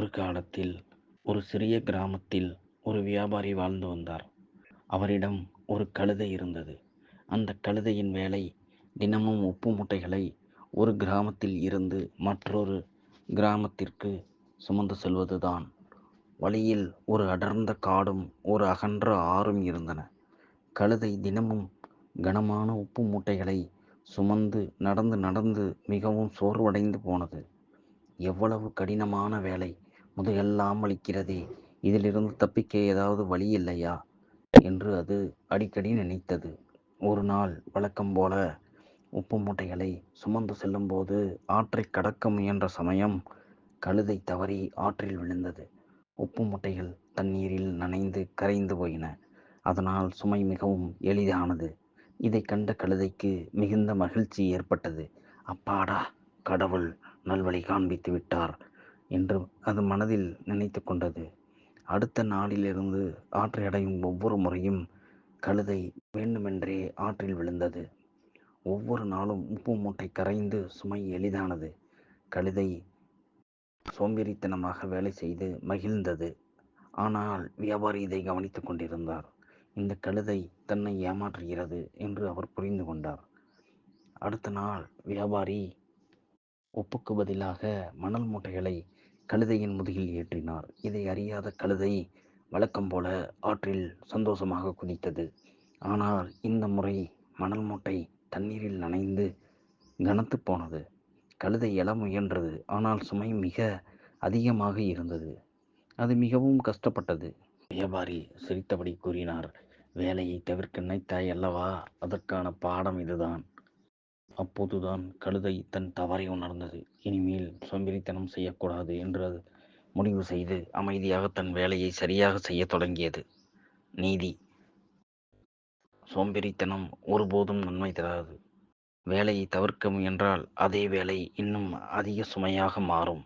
ஒரு காலத்தில் ஒரு சிறிய கிராமத்தில் ஒரு வியாபாரி வாழ்ந்து வந்தார். அவரிடம் ஒரு கழுதை இருந்தது. அந்த கழுதையின் வேலை தினமும் உப்பு மூட்டைகளை ஒரு கிராமத்தில் இருந்து மற்றொரு கிராமத்திற்கு சுமந்து செல்வதுதான். வழியில் ஒரு அடர்ந்த காடும் ஒரு அகன்ற ஆறும் இருந்தன. கழுதை தினமும் கனமான உப்பு மூட்டைகளை சுமந்து நடந்து நடந்து மிகவும் சோர்வடைந்து போனது. எவ்வளவு கடினமான வேலை! முதுகெல்லாம் வலிக்கிறதே! இதிலிருந்து தப்பிக்க ஏதாவது வழி இல்லையா என்று அது அடிக்கடி நினைத்தது. ஒரு நாள் வழக்கம் போல உப்பு மூட்டைகளை சுமந்து செல்லும்போது ஆற்றைக் கடக்க முயன்ற சமயம் கழுதை தவறி ஆற்றில் விழுந்தது. உப்பு மூட்டைகள் தண்ணீரில் நனைந்து கரைந்து போயின. அதனால் சுமை மிகவும் எளிதானது. இதைக் கண்ட கழுதைக்கு மிகுந்த மகிழ்ச்சி ஏற்பட்டது. அப்பாடா! கடவுள் நல்வழி காண்பித்து விட்டார் என்று அது மனதில் நினைத்து கொண்டது. அடுத்த நாளிலிருந்து ஆற்றை அடையும் ஒவ்வொரு முறையும் கழுதை வேண்டுமென்றே ஆற்றில் விழுந்தது. ஒவ்வொரு நாளும் உப்பு மூட்டை கரைந்து சுமை எளிதானது. கழுதை சோம்பேறித்தனமாக வேலை செய்து மகிழ்ந்தது. ஆனால் வியாபாரி இதை கவனித்துக் கொண்டிருந்தார். இந்த கழுதை தன்னை ஏமாற்றுகிறது என்று அவர் புரிந்து கொண்டார். அடுத்த நாள் வியாபாரி உப்புக்கு பதிலாக மணல் மூட்டைகளை கழுதையின் முதுகில் ஏற்றினார். இதை அறியாத கழுதை வழக்கம் போல ஆற்றில் சந்தோஷமாக குதித்தது. ஆனால் இந்த முறை மணல் மூட்டை தண்ணீரில் நனைந்து கனத்து போனது. கழுதை எழ முயன்றது. ஆனால் சுமை மிக அதிகமாக இருந்தது. அது மிகவும் கஷ்டப்பட்டது. வியாபாரி சிரித்தபடி கூறினார், வேலையை தவிர்க்க நினைத்தாய் அல்லவா? அதற்கான பாடம் இதுதான். அப்போதுதான் கழுதை தன் தவறை உணர்ந்தது. இனிமேல் சோம்பேறித்தனம் செய்யக்கூடாது என்று அது முடிவு செய்து அமைதியாக தன் வேலையை சரியாக செய்ய தொடங்கியது. நீதி: சோம்பேறித்தனம் ஒருபோதும் நன்மை தராது. வேலையை தவிர்க்க முயன்றால் அதே வேலை இன்னும் அதிக சுமையாக மாறும்.